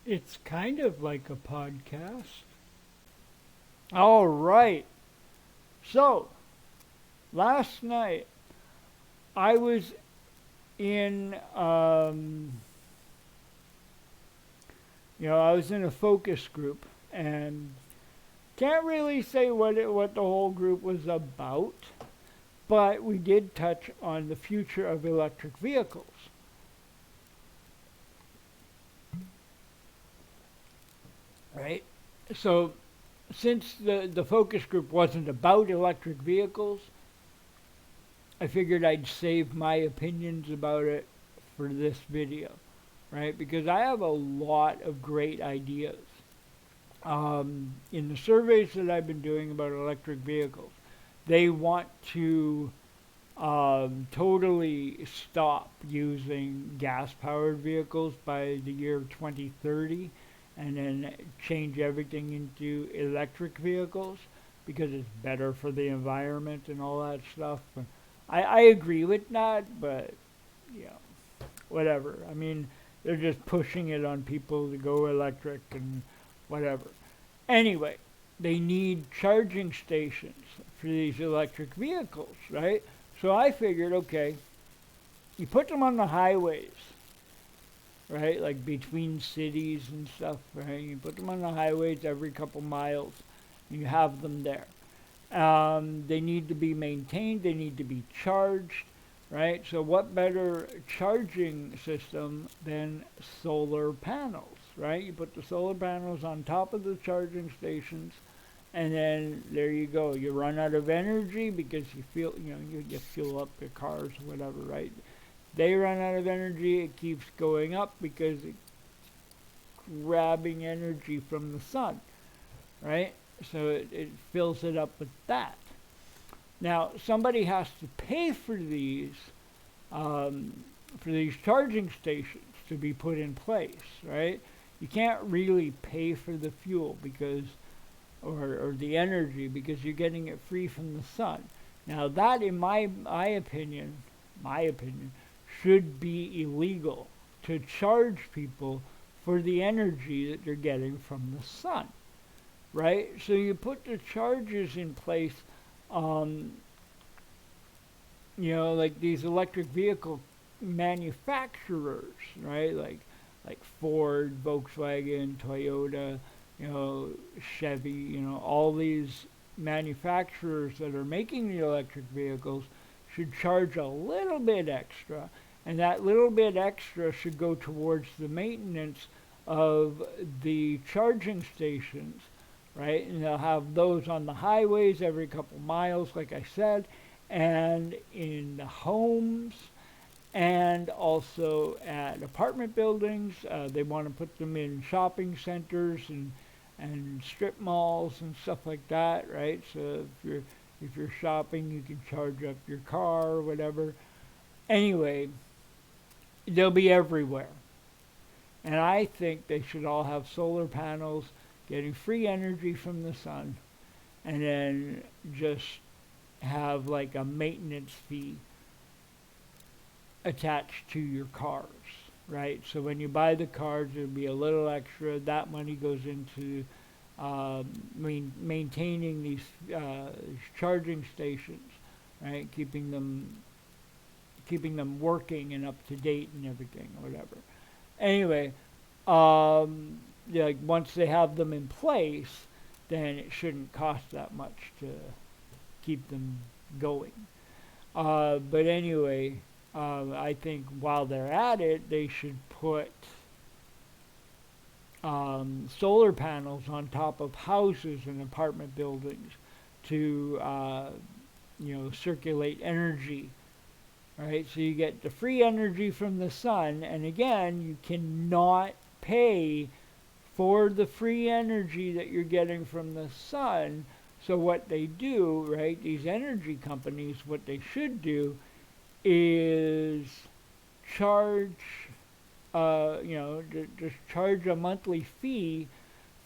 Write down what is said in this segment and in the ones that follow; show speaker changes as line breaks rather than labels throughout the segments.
It's kind of like a podcast. All right. So, last night I was in, I was in a focus group, and can't really say what the whole group was about, but we did touch on the future of electric vehicles, right? So, since the focus group wasn't about electric vehicles, I figured I'd save my opinions about it for this video, right? Because I have a lot of great ideas. In the surveys that I've been doing about electric vehicles, they want to totally stop using gas powered vehicles by the year 2030 and then change everything into electric vehicles because it's better for the environment and all that stuff. I agree with that, but yeah, whatever. I mean, they're just pushing it on people to go electric and whatever. Anyway, they need charging stations for these electric vehicles, right? So I figured, okay, you put them on the highways, right? Like between cities and stuff, right? You put them on the highways every couple miles, and you have them there. They need to be maintained, they need to be charged, right? So, what better charging system than solar panels, right? You put the solar panels on top of the charging stations, and then there you go. You run out of energy because you fuel up your cars or whatever, right? They run out of energy, it keeps going up because it's grabbing energy from the sun, right? So it fills it up with that. Now, somebody has to pay for these charging stations to be put in place, right? You can't really pay for the fuel because, or the energy because you're getting it free from the sun. Now, that, in my opinion, should be illegal to charge people for the energy that they're getting from the sun, right? So you put the chargers in place, um, like these electric vehicle manufacturers, right? Like Ford, Volkswagen, Toyota, Chevy, all these manufacturers that are making the electric vehicles should charge a little bit extra, and that little bit extra should go towards the maintenance of the charging stations, right? And they'll have those on the highways every couple miles, like I said, and in the homes, and also at apartment buildings. They want to put them in shopping centers and strip malls and stuff like that, right? So if you're shopping, you can charge up your car or whatever. Anyway, they'll be everywhere. And I think they should all have solar panels, getting free energy from the sun, and then just have like a maintenance fee attached to your cars, right? So when you buy the cars, there'll be a little extra. That money goes into maintaining these charging stations, right? Keeping them working and up to date and everything, or whatever. Anyway, yeah, like once they have them in place, then it shouldn't cost that much to keep them going. But anyway, I think while they're at it, they should put solar panels on top of houses and apartment buildings to circulate energy. Right, so you get the free energy from the sun, and again, you cannot pay for the free energy that you're getting from the sun. So what they do, right, these energy companies, what they should do is charge, just charge a monthly fee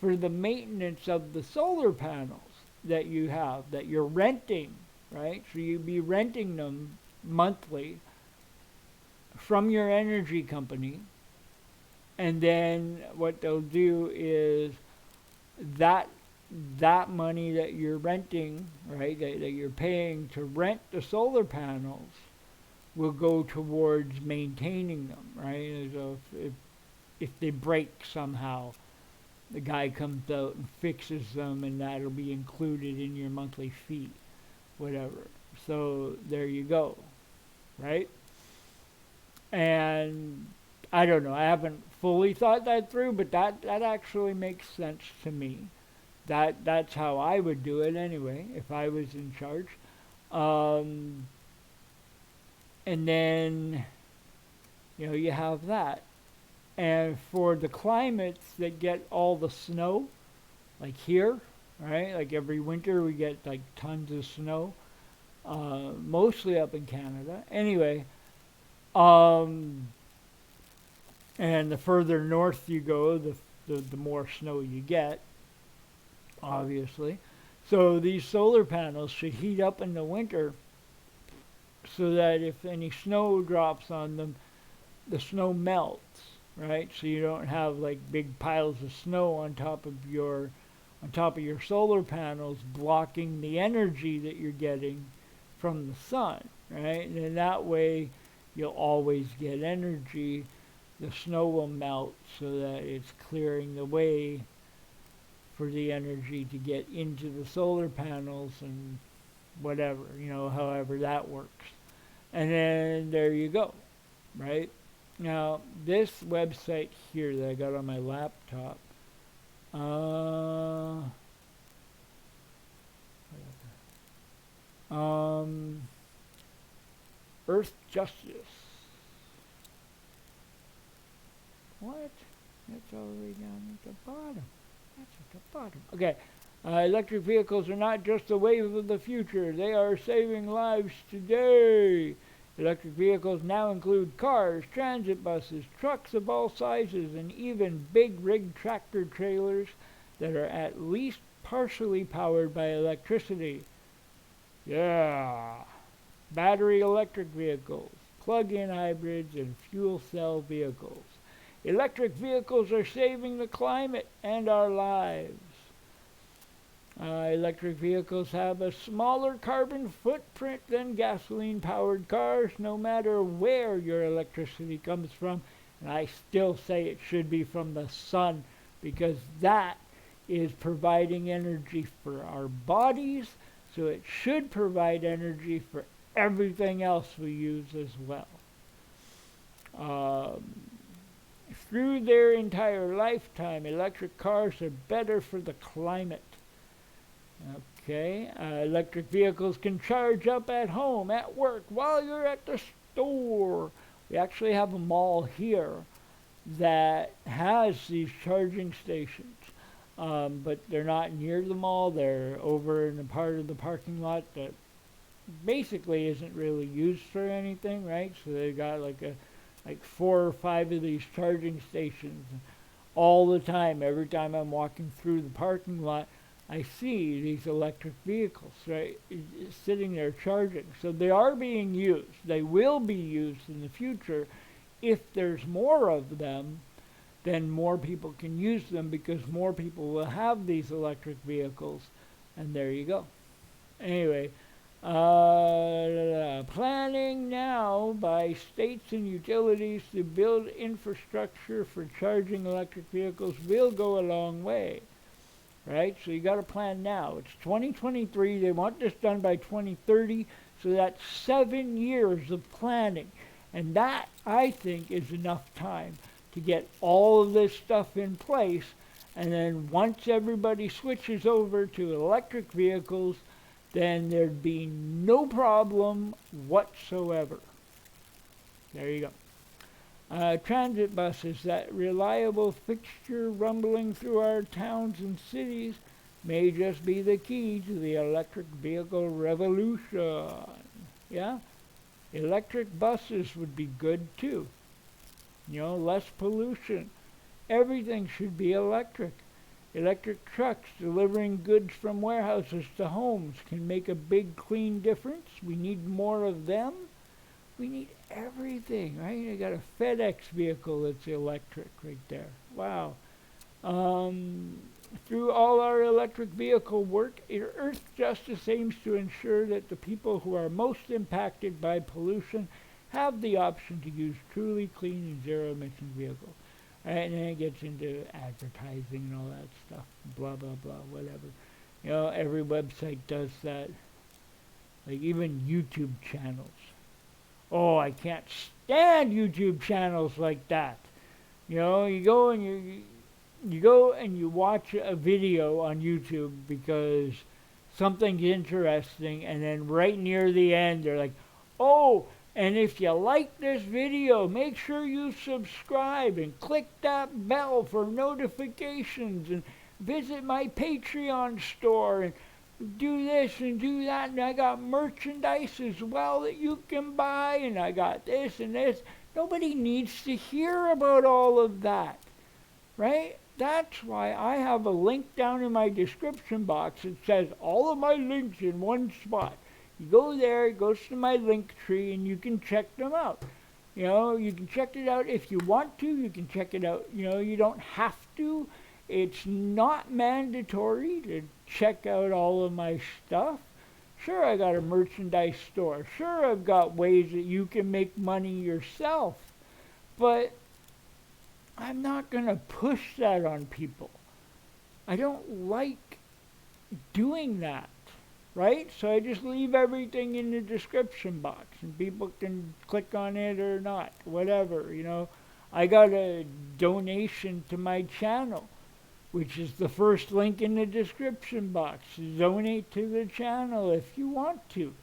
for the maintenance of the solar panels that you have, that you're renting, right? So you'd be renting them monthly from your energy company, And then what they'll do is that that money that you're renting, right, that you're paying to rent the solar panels will go towards maintaining them, right? So if they break somehow, the guy comes out and fixes them, and that'll be included in your monthly fee, whatever. So there you go, right? And I don't know, I haven't fully thought that through, but that actually makes sense to me. That's how I would do it anyway if I was in charge. Um, and then you have that. And for the climates that get all the snow, like here, right? Like every winter we get like tons of snow, mostly up in Canada. Anyway, um, and the further north you go, the more snow you get, obviously. So these solar panels should heat up in the winter so that if any snow drops on them, the snow melts, right? So you don't have like big piles of snow on top of your solar panels blocking the energy that you're getting from the sun, right? And in that way you'll always get energy. The snow will melt so that it's clearing the way for the energy to get into the solar panels and whatever, however that works. And then there you go, right? Now, this website here that I got on my laptop, Earth Justice. What? That's all the way down at the bottom. That's at the bottom. Okay. Electric vehicles are not just the wave of the future. They are saving lives today. Electric vehicles now include cars, transit buses, trucks of all sizes, and even big rig tractor trailers that are at least partially powered by electricity. Yeah. Battery electric vehicles, plug-in hybrids, and fuel cell vehicles. Electric vehicles are saving the climate and our lives. Electric vehicles have a smaller carbon footprint than gasoline-powered cars, no matter where your electricity comes from. And I still say it should be from the sun, because that is providing energy for our bodies, so it should provide energy for everything else we use as well. Through their entire lifetime, electric cars are better for the climate. Okay, electric vehicles can charge up at home, at work, while you're at the store. We actually have a mall here that has these charging stations, but they're not near the mall. They're over in a part of the parking lot that basically isn't really used for anything, right? So they've got like 4 or 5 of these charging stations all the time. Every time I'm walking through the parking lot, I see these electric vehicles, right, sitting there charging. So they are being used. They will be used in the future. If there's more of them, then more people can use them, because more people will have these electric vehicles. And there you go. Anyway, planning now by states and utilities to build infrastructure for charging electric vehicles will go a long way. Right? So you got to plan now. It's 2023. They want this done by 2030. So that's 7 years of planning. And that, I think, is enough time to get all of this stuff in place. And then once everybody switches over to electric vehicles, then there'd be no problem whatsoever. There you go. Transit buses, that reliable fixture rumbling through our towns and cities, may just be the key to the electric vehicle revolution. Yeah? Electric buses would be good too. Less pollution. Everything should be electric. Electric trucks delivering goods from warehouses to homes can make a big clean difference. We need more of them. We need everything, right? You got a FedEx vehicle that's electric right there. Wow. Um, Through all our electric vehicle work, Earth Justice aims to ensure that the people who are most impacted by pollution have the option to use truly clean and zero-emission vehicles. Right, and then it gets into advertising and all that stuff, blah, blah, blah, whatever. You know, every website does that. Like even YouTube channels. Oh, I can't stand YouTube channels like that. You know, you go and you watch a video on YouTube because something's interesting, and then right near the end they're like, "Oh, and if you like this video, make sure you subscribe and click that bell for notifications and visit my Patreon store and do this and do that, and I got merchandise as well that you can buy, and I got this and this." Nobody needs to hear about all of that, right? That's why I have a link down in my description box that says all of my links in one spot. You go there, it goes to my link tree, and you can check them out. You know, you can check it out if you want to. You can check it out, you know, you don't have to. It's not mandatory to check out all of my stuff. Sure, I got a merchandise store. Sure, I've got ways that you can make money yourself. But I'm not going to push that on people. I don't like doing that, right? So I just leave everything in the description box, and people can click on it or not, whatever, you know. I got a donation to my channel, which is the first link in the description box. Donate to the channel if you want to.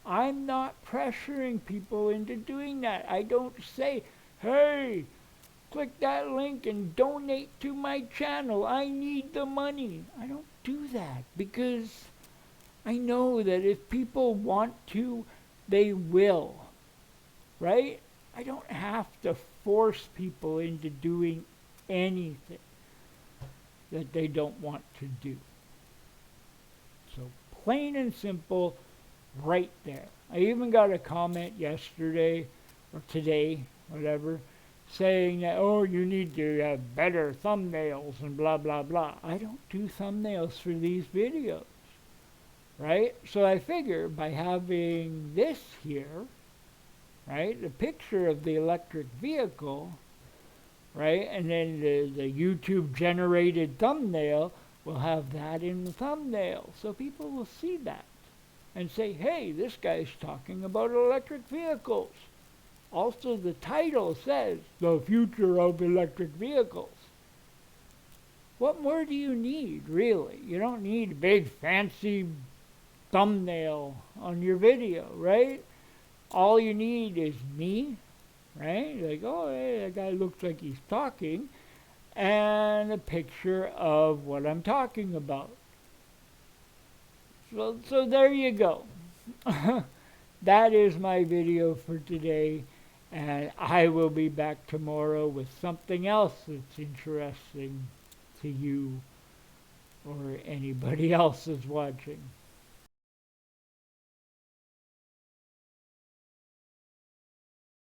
I'm not pressuring people into doing that. I don't say, "Hey, click that link and donate to my channel. I need the money." I don't do that because I know that if people want to, they will, right? I don't have to force people into doing anything that they don't want to do. So plain and simple, right there. I even got a comment yesterday or today, whatever, saying that, "Oh, you need to have better thumbnails and blah, blah, blah." I don't do thumbnails for these videos, right? So I figure by having this here, right, the picture of the electric vehicle, right, and then the YouTube generated thumbnail will have that in the thumbnail. So people will see that and say, "Hey, this guy's talking about electric vehicles." Also, the title says, "The Future of Electric Vehicles." What more do you need, really? You don't need a big fancy thumbnail on your video, right? All you need is me, right? Like, "Oh, hey, that guy looks like he's talking," and a picture of what I'm talking about. So there you go. That is my video for today, and I will be back tomorrow with something else that's interesting to you or anybody else that's watching.